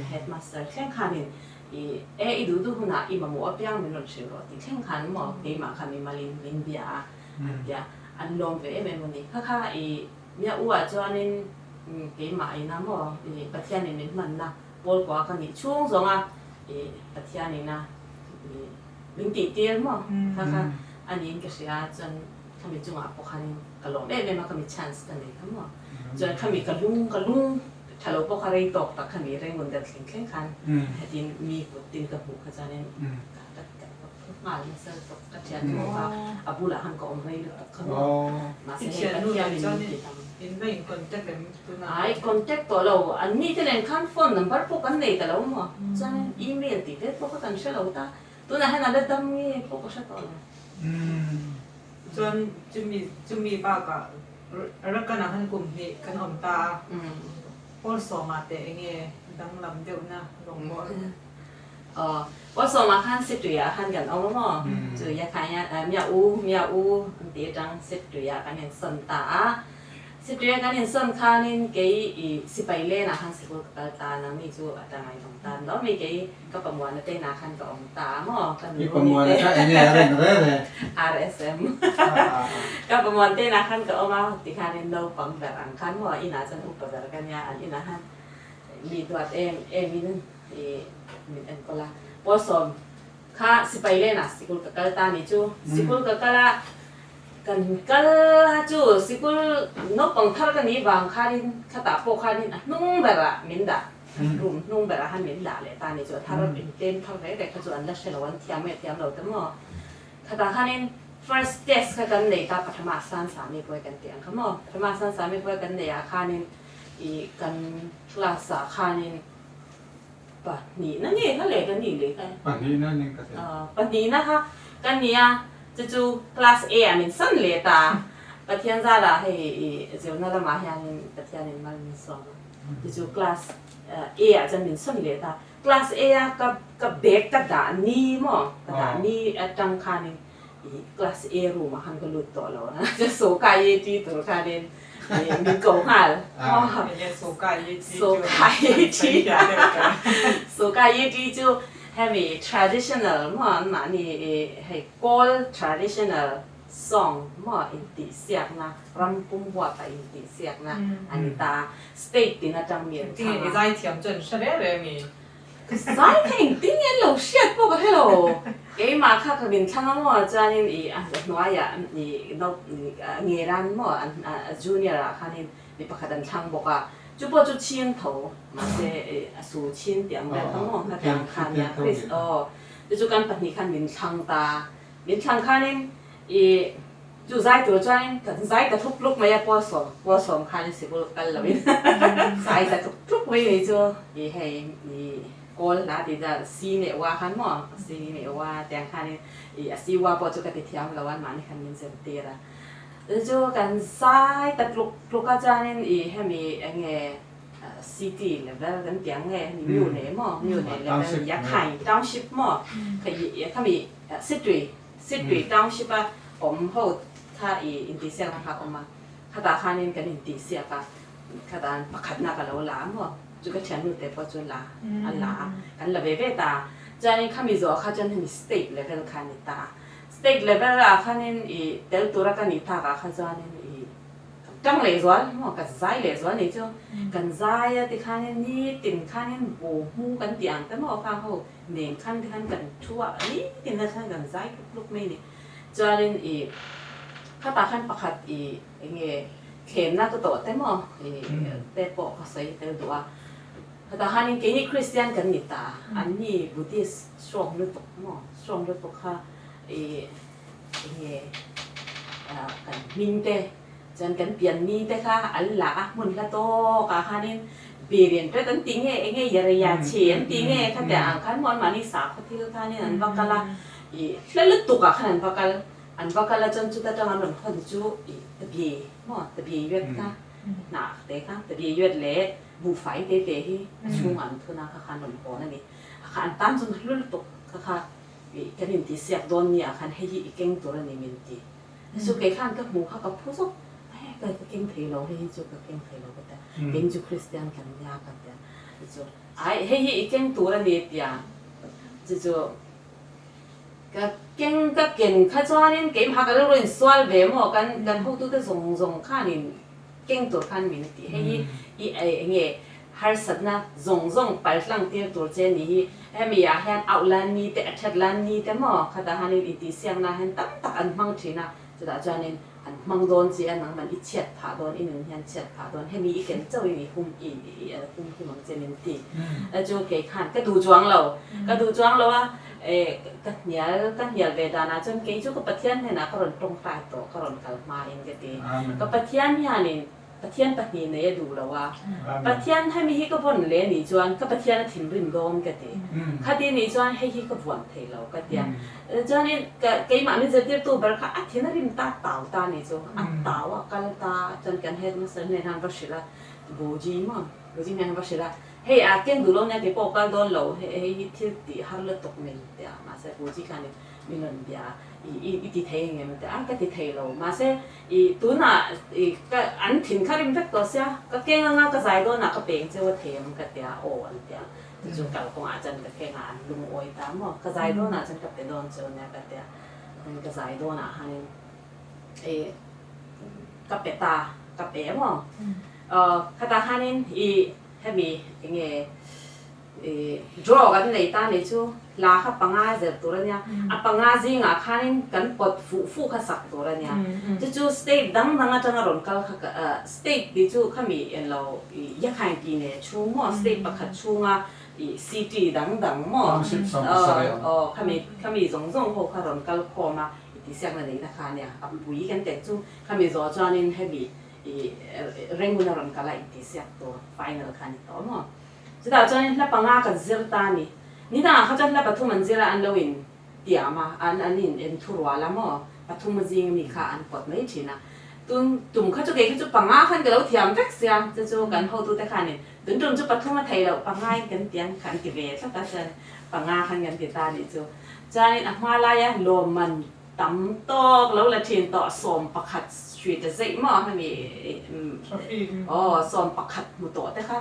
เฮดมาสเตอร์แข่งขันนี่ดูหุ่นอีมาหมวกเปียงไม่รู้เชื่อที่แข่งขันมั้งที่มาค่ะมีมาลินเบียอันลงไปเอ็มวันนี้ค่ะเมียอ้วจวนนี่เกี่ยมาอีน้ำมั้งปัทยานี่มันนะปอลกว่ากันนี่ช่วงสองปัทยานี่นะลิงตีเตี้ยมั้งค่ะอันนี้ก็เสียจนเขามีจังหวะพวกเขานี่กระลงมาเขามี chance กันเลยทั้งหมดจนเขามีกระลุงถ้าเราพวกเขาได้ตกแต่เขามีแรงเงินเดือนแข่งขันให้ดินมีกดดินกระปุกเขาจะเนี่ยมาเลยเสร็จตกกระเทียมตัวอาบุละหันก็อมให้ตกข้างนอกมาเสียปัทยานี่อินไม่อินคอนแทคเป็นตัวนั้นคอนแทคตัวเราอันนี้ที่เล่นขั้นฟอนนัมเบอร์พวกกันเนี่ยแต่เราหมดจนอีเมลติดพวกเขาตั้งเชื่อเราตัวนั้นให้นั่นได้ตั้งนี่พวกเขาเชื่อตัวเลยจนจะมีบ้ากะรักกันนะฮันกลุ่มนี้กันอมตาพอสอมาแต่เงี้ยดังลำเดียวนะลงบอลว่าสมาคันสิบตัวคันกันเอาหม้อจือยาขายเมียอูตีจังสิบตัวกันเห็นสันตาสิบตัวกันเห็นสันคันนี่เกย์สิไปเล่นนะคันสิบตัวตานะมีจูอะไรของตาแล้วมีเกย์ก็ประมวลเต้นนะคันก็องตาหม้อกันมีประมวลแล้วไอ้เนี่ยอะไรเลย RSM ก็ประมวลเต้นนะคันก็เอามาติคันนี่เราปังแบบอันคันหม้ออีน่าจะอุปกรณ์กันยาอันนี้นะฮะมีตัวเอ็มมีนั่นมีอันก็ละพอสมข้าสิไปเล่นนะสิกุลกับกลตานี่จูสิกุลกับกลากันกลจูสิกุลนกปังทัลกันนี้บางข้าดินข้าตาโปข้าดินนุ่งแบบละมินดารุมนุ่งแบบละหันมินดาเลยตานี่จูถ้าเราเป็นเต้นทัลไรแต่ข้าจูอันดับเชลวันเทียมเราแต่หม้อข้าตาข้าดิน first test ข้ากันเลยตาปัทมาสันสามีป่วยกันเตียงข้าหม้อปัทมาสันสามีป่วยกันเลยข้าดินอีกันคลาสข้าดินปัจนี้นั่นนี่เขาเรียกกันนี่เลยกันปัจนี้นั่นเองก็ใช่ปัจนี้นะคะกันเนี่ยจูคลาส A อันนี้สั้นเลยตาปัจจัยจ้าละให้เจ้านั่นละมาให้อันนี้ปัจจัยนี้มันสองจูคลาสA อาจจะมีสั้นเลยตาคลาส A กับเด็กกระดานนี้มั้งกระดานนี้จังคันนี้คลาส A รู้มาหันก็ลุดตัวแล้วนะจะโซกายจีตัวคันนี้มีโกงหัลโซกายจีจูให้มี traditional มันนี่ให้ gold traditional song อินติเสียกนะรำปุ่มหัวไปอินติเสียกนะอันนี้ตา state ตินะจังเมียนที่นี่ใจเทียมจนเฉลี่ยเลยมีใจแข่งติ้งเงินเราเชียดพวกเขาเหรอเก๋มาค่ะกับบินช่างมั่วจานี่น้อยนี่เราเงียรันมั่วจูเนียร์ค่ะนี่ประคันช่างบอกว่าจุบจุชิ้นโถมาเสสูชิ้นเตียงแบบทั้งหมดค่ะเตียงคันเนี่ยคริสจุกันปัจจุบันบินช่างตาบินช่างค่ะนี่จูใจตัวใจกับใจกับทุกลุกไม่ยากพอสมค่ะนี่สิบุกกันแล้วบินใจกับทุกไม่มีจูให้โกลนะที่จะซีเนว่าขันหม้อซีเนว่าแต่งขันนี่ซีว่าพอจะกระติเทียมแล้ววันมันขันยินเซนเตอร์就跟在但ลูกอาจารย์นี่ให้มีไง city level กันเตียงไงมีอยู่ไหนมั้งมีอยู่ไหน level อยากให้ township มั้งเขามี city township อ่ะผมเขาถ้าอินดิเซียนะคะออกมาถ้าตาข้านี่กันอินดิเซียก็ถ้าตาประคัดนักกันแล้วล้างมั้งจุก็เชิญนู่นแต่พอจุลาอันล้ากันละเวตาจานี่เขามีเขาจะมี state level คันนิตา state level อ่ะคันนี่เดลตัวกันนิตาก็เขาจะนี่จังเลยส่วนมั้งกันใจเลยส่วนนี่จ้ะกันใจอ่ะที่คันนี่ติ่งคันนี่โอ้โหกันเตียงแต่เมื่อฟังเขาเน่งคันที่คันกันชั่วนี่ติ่งคันกันใจลูกไม่นี่จานี่ข้าตาคันประคัดเงี้ยเข็มน่าก็โตแต่เมื่อแต่ปอกเขาใส่แต่ตัวข้าตาคันนี่เกี่ยคริสเตียนกันนิตาอันนี้บุติสสตรองด้วยปกมั้งสตรองด้วยปกค่ะเงี้ยกันมินเตจันกันเปลี่ยนนี่แต่ค่ะอันละมุนละโตค่ะคันนี่เปลี่ยนไปตั้งติงเงี้ยยาระยาเฉียนติงเงี้ยข้าแต่อ่างคันมอนมานี่สาวคนที่ท่านนี่นั่นว่ากันละแล้วลึกตุกอ่ะขนาดว่ากันอันว่ากันละจนจุดแต่จังมันคนจูตะเบียมั้งตะเบียเยอะค่ะหนักเด็กค่ะตะเบียเยอะเละบูไฟเตะที่ช่วงอันทุนนะคะคันหนุนโผล่นั่นนี่คันตั้งจนลึกตุกค่ะกันมินตีเสียบโดนเนี่ยคันให้ยี่เก่งตัวนี้มินตีสุกเกขันก็หูเขาก็พูดสุกก็เก่งเทโลให้จูก็เก่งเทโลก็แต่เก่งจูคริสเตียนกันยากันแต่จูไอ้ให้ยี่เก่งตัวนี้เดียจูก็เก่งก็เก่งข้าจ้านี่เก่งพากันเรื่องสวลเวมอกันพวกตัวส่งข้านี่เก่งตัวขันมินตีให้ยี่เงี้ยฮาร์สัตนะส่งไปหลังเตียตัวเจนี่ให้มีอาหารเอาลันนี่แต่อัดลันนี่แต่หม้อข้าตาฮันนี่อิติเสียงนะเห็นตั้งอันมังทีนะจะได้จานี่อันมังโดนจีอันนั้นมันอิเชียดผาโดนอีหนึ่งเห็นเชียดผาโดนให้มีอีกเก่งเจ้าอีหุ่มที่มังเจนินตีแล้วจูเกขันก็ดูจวงเราว่ากันเหนียวเวดานะจนเกจูก็ปะเทียนเนี่ยนะก็รอนตรงปลายตัวก็รอนกัลมาเองก็ตีก็ปะเทียนเนี่ยนี่ปะเทียนปะนี่เนี่ยดูแล้วว่าปะเทียนให้มีฮิกบวนเลยนี่จวนก็ปะเทียนถิ่นริมโดนก็ตีคดีนี่จวนให้ฮิกบวนเทเราก็ตีจวนนี่ก็เกี่ยมันจะเทียบตัวเบลค่ะอันที่นั่นริมตาเต่าตานี่จวนอันเต่าอ่ะกัลตาจนกันเห็นมันเสนอทางวัชิระบูจีมั้งบูจีเนี่ยวัชิระเฮ้ยอาเก่งดูแล้วเนี่ยที่ปอกกันโดนเราเฮ้ยที่ตีฮาร์เลตกเมนเดียมาเสบูจีกันเนี่ยมีนนเดียอีที่เทงเงี้ยมันแต่อันก็ที่เทเรามาเสตัวน่ะก็อันถิ่นข้าริมเฟกตัวเสียก็เก่งงาก็ใจโดนน่ะก็เป่งเจ้าเทมก็เดียโอ้อันเดียจุดเก่าของอาจารย์ก็แค่งานลุงโอยตามว่าก็ใจโดนน่ะฉันก็ไปโดนเจ้าเนี่ยก็เดียมันก็ใจโดนน่ะให้ก็เปตาก็เป๋มั้งคาตาฮันนี่ให้มีเงี้ยdraw กันในตาเนี่ยชูลาข้าปังอาเจตัวเนี่ยปังอาจริงข้านี่กันปดฟูข้าสักตัวเนี่ยจู state ดังจังรอนกันstate ดิจูข้ามีเราอยากให้กินเนี่ยชูมั่ว state ปักขัดชูงาcity ดังมั่วข้ามีส่งพวกข้ารอนกันพอมาที่เสียงนั่นเองนะคะเนี่ยปุยกันแต่จูข้ามีจอจานินให้มีเร่งมือรอนกันละที่เสียงตัว final คันตัวมั่วจะได้จนแล้วปังอากับเซลตานี่ต่างเขาจะแล้วปฐุมมันเจริญอันเลวินเดียมาอันนี้เอ็นทัวร์ละมั้งปฐุมมันจริงมีค่าอันปดไม่ชินะตุ่มเขาจะเกี่ยเขาจะปังอาขันกับเราเทียมแท็กซี่จะจูกันเขาตัวแต่ขันนี่ตุ่มจะปฐุมมาไทยเราปังอากันเตียงขันกิเวชแล้วก็จะปังอาขันกันติดตาดิจูจานี่อัมาลายะโลมันตั้มตอกแล้วละทีนต่อสมประคัดสตรีทจะเซ็งมั้งให้มีสมประคัดมุตโตแต่ค่ะ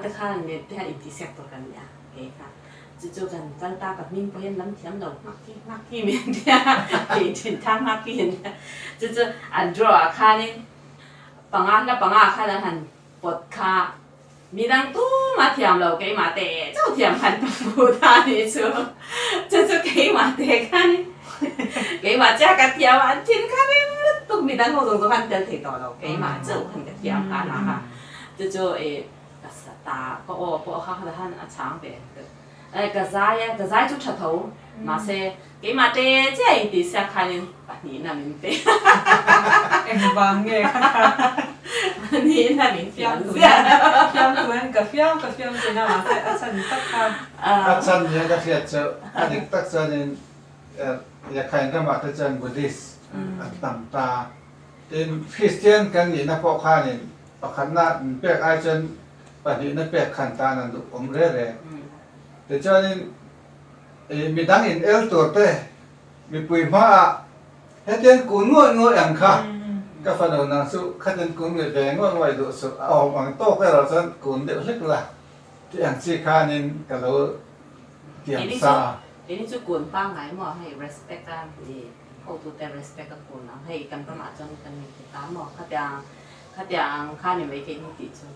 แต่ข้าเนี่ยแต่อินทิเซกตัวกันเนี่ยโอเคค่ะจู่ๆกันตากับมิ้งพอเห็นน้ำเทียมเรามากที่เมียนเนี่ยถึงทางมากที่เห็นจู่ๆอันดรอข้านี่ปังอาข้าแล้วหันปวดขามีดังตู้มาเทียมเราเกี่ยมาเตะเจ้าเทียมหันปูตานี่จู่เกี่ยมาเตะข้านี่เกี่ยมาจ้ากับเทียมอันทิ้งข้าไม่ตุ้มมีดังโหดๆกันเดินเตะต่อเราเกี่ยมาเจ้าหันกับเทียมกันนะคะจู่ตาก็พอข้าท่านช้างไปกระจายจุดชัดเขามาเสกมาเตะเจ้าอินดิเซียคันปันนี้น่ะมินเตะบางเงี้ยปันนี้น่ะมินเฟียงตัวนั้นกับเฟียงจะน่ามาเสอาจารย์ตักค่ะอาจารย์ยังก็เฟียเจ้าอันนี้ตักจานินอยากให้กันมาแต่จานบุดิสตั้งตา เป็นคริสเตียนกันนี่นะพวกข้านี่ประคันน่ะเปียกอาจนปะนี่นะเปียกขันตานั่นอมเร่เร่แต่เจ้านี่มีดังอินเอลตัวเต้มีปุยมาเฮ็ดเตียนกูงวอย่างค่ะก็ฟันเอานังสุขัดกูงวแบงไว้ดูสุเอาบางโต๊ะให้เราซันกูเดือดเล็กละที่อย่างที่ข้านี่ก็เราเตรียมซาเดี๋ยวนี้จะกวนป้าไงหมอให้ respect กันดีเขาตัวแต่ respect กับคนนะให้กันประมาทจนกันมีตามหมอข้าอย่างข้าเนี่ยไม่เก่งติดจน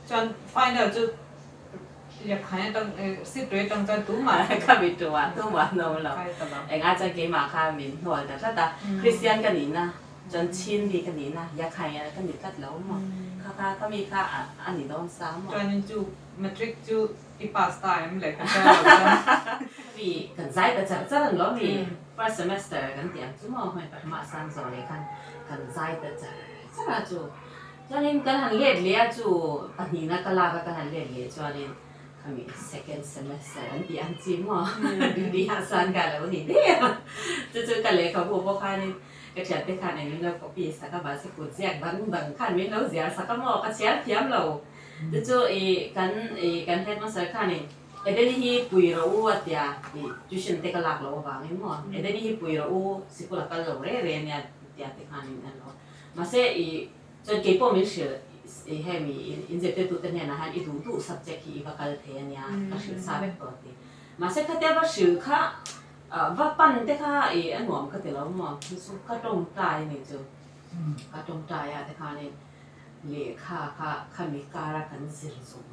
จน find out จะอยากให้ต้องsituation ต้องจะตู้มา ข้าไปตัวโน้เรา ใครตลอด เองอาจจะเกี่ยมาข้ามีหัวแต่ถ้าคริสเตียนกันนี่นะจนชินดีกันนี่นะอยากให้อะไรกันนี่กัดแล้วหมอข้ามีข้าอันนี้โดนซ้ำหมอ จนจูmatric จูอีพาสไตล์มันเลยก็จะ มีกันใจแต่จะนั่นแล้วมี first semester กันเตรียมชั่วโมงให้ประมาณ3 2เลยกันใจแต่จะมาจูจนนี้กันหันเลียจูอันนี้นะก็ลากันหันเลียจนนี้เขามี second semester กันเตรียมจิมหมอดีฮันซันกันแล้ววันนี้เนี่ยจู่กันเลยเขาพูดว่าข้านี่ก็เชื่อแต่ข้าในนี้เราก็ปีสักบาทสักกุญแจบังขั้นไม่เราเสียสักหมอก็เชื่อเพียมเราจู่กันเฮ็ดมาสักข้านี่เดี๋ยวนี้ปุยเราว่าเดียจุดเด็กหลักเราบ้างเห็นมั้ยเดี๋ยวนี้ปุยเราสิกุลกันเราเรียนเนี่ยเดียที่ข้านี่นั่นเรามาเสียจนเก็บพวกมิเชื่อให้มีอินเจเตอร์ตัวเนี่ยนะฮะอีดู subject ที่ว่ากันเทียนเนี่ยก็คือทราบก่อนที่มาเสียก็เดี๋ยวว่าชื่อข้าว่าปั้นแต่ข้าอันหวมก็เดี๋ยวเราหมอคือสุขตรงใจนี่จูก็ตรงใจอะแต่ข้านี่เลี้ยข้ามีการกันสิริสม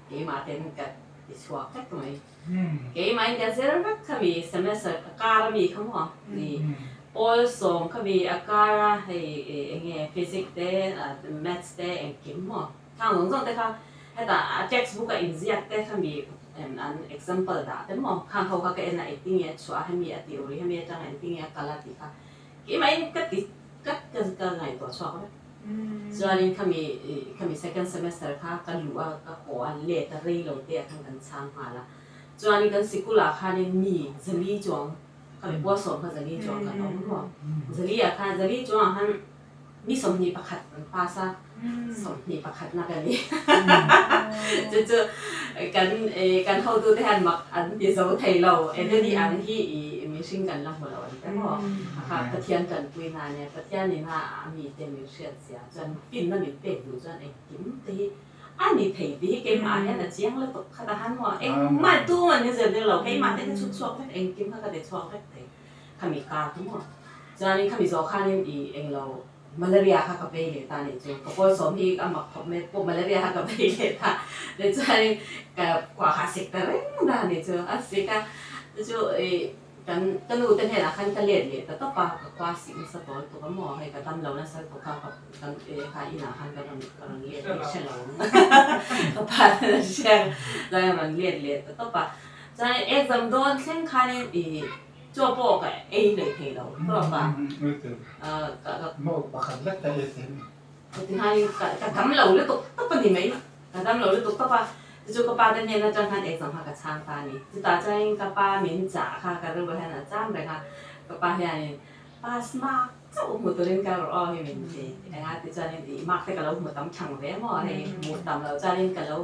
เกี่ยมาเต็มกันที่ชัวร์แค่ตรงนี้เกี่ยมาอินกันเสร็จแล้วข้ามี semester การมีข้างหัวนี่โอ้ส่งข้ามีอาการให้เงี้ย physics เด้maths เด้เองกิมหัวทางหลวงส่งแต่ข้าให้แต่ textbook ก็อินเสียแต่ข้ามีan example da แต่หมอข้างเขาก็เอ็นไอติ้งเนี่ยชัวร์ให้มีทีโอรีให้มีจังไอติ้งเนี่ยกาลาติค่ะกี่ไม่ก็ไงตัวชัวร์ส่วนนี้เขามี second semester ค่ะก็รู้ว่าก็ขออันเลตรีเราเตี้ยทางกันช่างมาละส่วนนี้กันสิกุลาค่ะเนี่ยมีจะรีจวงเขาเป็นบัวสมเขาจะรีจวงกันเอาหมอจะรีอะค่ะจะรีจวงฮันมีสมนีประคัดภาษาสมนีประคัดนักกันนี่จะกันเข้าตัวแทนมักอันที่สองไทยเราเดี๋ยวนี้อันที่มีสิ่งกันละหัวเราแต่พอค่ะประเทศกันคุยนานเนี่ยประเทศนี้น่ะมีเต็มอยู่เสียเสียจนฟินมันมีเป็ดอยู่จนไอ้กิมตีอันนี้ไทยที่เกมมาเนี่ยนะเจียงแล้วตกขนาดหันว่าเอ็งมาตัวมันเนี่ยจะเราเกมมาแต่ชุดชัวร์เอ็งกิมเขาก็ได้ชัวร์แต่เขามีการทั้งหมดจนนี้เขามีสองข้างนี่เอ็งเราmalaria ha ka pele ta ni chu ko ko som hi ka mak me po malaria ha ka pele ta de chai ka kwa ha sik ta re da ni chu a sika chu kan u ten he la kan ka le ta to pa kwa sim sa to to ka mo hai ka tam lo na sa to ka kan ka ina han ka le che lo ka pa che da man le ta to pa chai exam don khen kha ni做报个 A 类配了，知道吧？冇白行叻睇嘢先。thì hai cả tấm lầu liên tục tất cả gì mấy cả tấm lầu liên tục tất cả cho các ba đến nhà trong hàng exam hàng cả sang ta này chúng ta chơi các ba miễn trả ha cả rồi hay là trăm rồi ha các ba hay pass mark chỗ mộtตัวเล่นกันรอให้มันดีไอ้งานที่จะเล่นดีมากแต่กับเราหมดตำช่างแว่หมอให้หมดตำเราจะเล่นกับเรา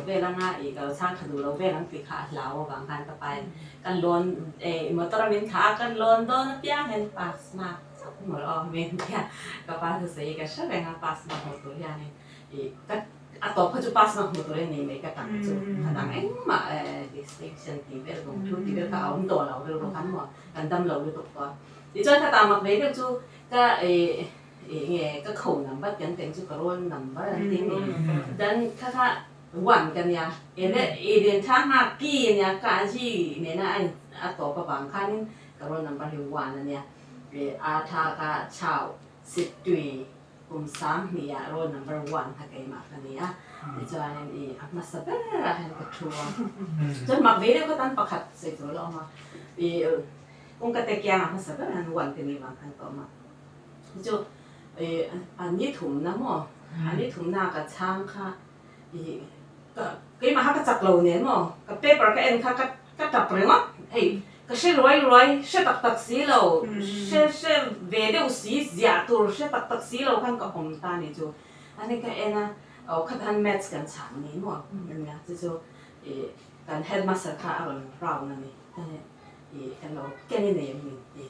เวลาง่ายอีกเราช่างขดูเราเวลาติขาดเราบางครั้งก็ไปกันล้นหมดตระมินขากันล้นโดนเปี้ยงเห็น pass mark หมดรอเมนเนี่ยกับป้าจะใส่กันใช่ไหมงาน pass mark หมดตัวอย่างนี้ก็atauเขาจะ pass mark หมดตัวนี้ไม่ก็ต่างจุดขนาดเอ็งมา distinction ที่เวลาทุกที่เวลาเอาตัวเราเรื่องกันหมดกันดำเราด้วยตัวก่อนที่จอยถ้าตามมาเลยก็จูก็เนี่ยก็เขานำบัตรกันแต่งจูกระโดนนำบัตรที่นี่ดันถ้าวันกันเนี่ยเดือนช่างห้าปีเนี่ยการที่เนี่ยนะไอ้ตัวประบางขั้นกระโดนนำบัตรวันเนี่ยอาทากาชาวสิบตุยกุมสามเนี่ยโรนนัมเบอร์วันถ้าเกิดมากันเนี่ยที่จอยเนี่ยมาสับเปล่าให้กับทัวร์จนมาเวลาก็ตั้งประคัดเสร็จแล้วมาคงกระเตะแกงมาสับเปล่าวันที่นี่มากันต่อมาจู่อันนี้ถุงนะหมออันนี้ถุงหน้ากับช่างค่ะก็มาหากระจับเราเนี่ยหมอกับเป้ปลาก็เอ็นค่ะก็จับเปลือกเฮ้ย ก็เช่รวยเช่ตักสีเราเช่เวเดวสีเสียตัวเช่ตักสีเราขั้นกับผมตานี่จูอันนี้ก็เอ็นะเอาคัดฮันแมทส์กันฉากนี้หมดนั่นไงจูการเฮดมาสค่ะอะไรเรานั่นนี่กันเราแค่นี้เนี่ยยังมีตี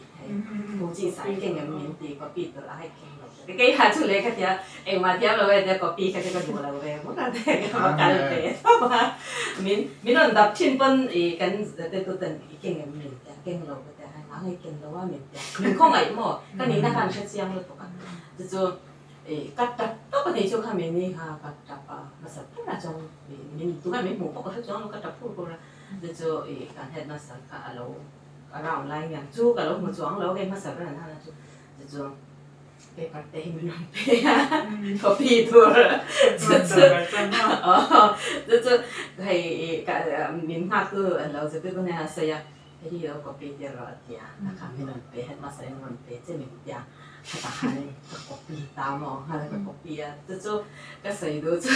ผู้จีสายเก่งยังมีตีก็ปีตัวให้เก่งเราแต่ก็ยังชุดเล็กก็เดียวเองมาเที่ยวเราเดี๋ยวก็ปีก็จะดูเราเองมันก็ได้ก็มากันเลยเพราะว่ามินดับชิ้นปนกันแต่ตัวตันเก่งยังมีแต่เก่งเราแต่ให้มาให้เก่งเราว่ามีแต่มินคงไงหมดก็นี่นะการเชื่อมเราตัวกันจะกัดจับตัวคนนี้ช่วงข้ามนี้ค่ะกัดจับมาสักพักนะจงมินตัวกันมินหมูปกติจงกัดจับพูดกันจะการเฮ็ดมาสักก็เราไล่อย่างจู่ก็เราหัวจ้วงเราเองมาสักนั่นนะจู่ไปปัดเตะมินไปก็ปีตัวจู่ให้กับมินมากคือเราจะเป็นคนเนี่ยเสียที่เราก็ปีเดียวเดียวนะคะมินไปเฮ็ดมาสักมันไปเจมินเดียวถ้าหาเนี่ยก็ปีตามองหาแล้วก็ปีจู่ก็ใส่ดูจู่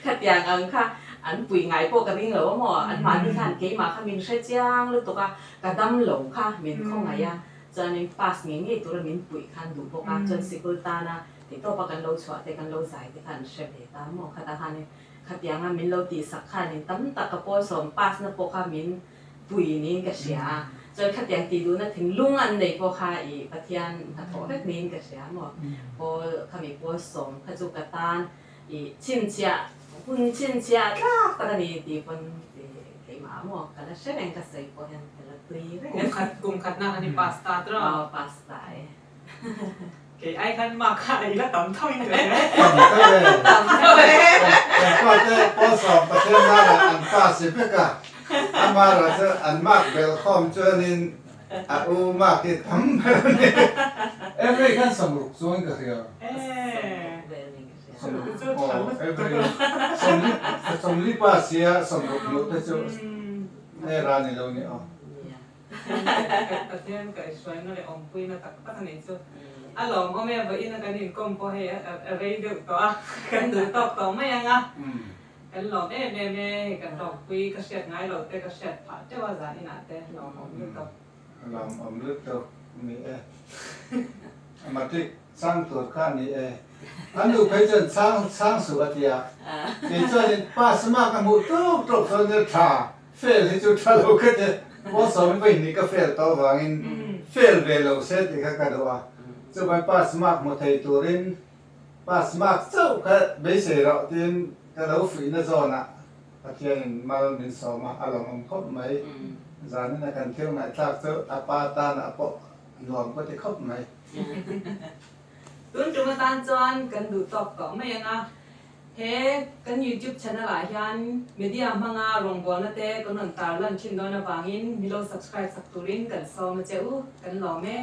ขัดยางอังค่ะอันปุ๋ยไงพวกกันนี่เหรอว่าหมออันมาที่ขันเก๋มาค่ะมินใช้จ้างหรือตัวกระดำหลงค่ะมินข้องไงอ่ะจนในปัสงี้ตัวมินปุ๋ยขันดูพวกจนสิกุลตานะติดตัวประกันเราชัวแต่กันเราใส่ที่ขันเชฟตามหมอขัดขันเนี่ยขัดยางมินเราตีสักขันนี่ตั้มตะกระโปรงสมปัสนะพวกค่ะมินปุ๋ยนี่ก็เสียจนขัดยางตีดูนะถึงลุงอันในพวกค่ะอีปะเทียนขัดโถแบบนี้ก็เสียหมดพอค่ะมีพวกสมขจุกตานอีชินเชียคุณชินเชียลากตอนนี้ที่คนที่มาหมอกกันแล้วเชฟเองก็ใส่พวกนั้นแต่ละตุยเรื่อง กุมขัดนะอันนี้พาสต้าตรอ พาสต้า เก๋ไอ้กันมากค่ะอีละต่ำเท่านี้เลย ต่ำก็เลยแต่ก็จะพอสอบประเทศนั้นอันป้าสิบกะอันมาเราจะอันมากเวลคอมเจอนินอาอูมากที่ทำแบบนี้เอฟรีกันสมุกส่วนก็คือสมุกโอ้เอฟรีสมุกป้าเสียสมุกนุ๊กจะในร้านนี้เราเนี่ยอ๋อ ประเทศก็ช่วยนั่นเลยอมปุยนะตักปัตตานีจูอ่ะหลงก็ไม่เอาไปนะกันนี่ก้มพอให้อะไรเดือดตัวกันดูตอกต่อไม่ยังอ่ะกันหลงแม่กันตอกปุยก็เสียดง่ายหลงแต่ก็เสียดผ่าเจ้าว่าจะนี่นะแต่หลงอมลึกตอก ลำอมลึกตัวนี่มาที่สร้างตัวข้านี่อันดูไปจนสร้างสุขเดียที่จนป้าสมัครมุตุตรกตัวเนี่ยท่าเฟลที่จุดทะลุก็จะว่าสมัยไปนี่ก็เฟลตัววางินเฟลเวลเสร็จที่เขาก็ดูว่าจะไปป้าสมัครมุทัยตัวรินป้าสมัครเจ้าก็ไม่เสียเราที่ก็เราฝีนจอนะอาเทียนมาเป็นสองมาอารมณ์ครบไหมจานนี้กันเที่ยวไหนทักเจ้าอาปาตานะปะหลวงก็จะครบไหม ตุนจุมาตันจวนกันดูตอกต่อไม่ยังอ่ะเฮ้กัน YouTube channel หลายยันมีเดียมังอ่ะรองบอลนั่นเต้กันนั่นตาลันชินโดนบางอินมีเรา subscribe สักตุรินกันซอมาเจ้ากันหล่อแม่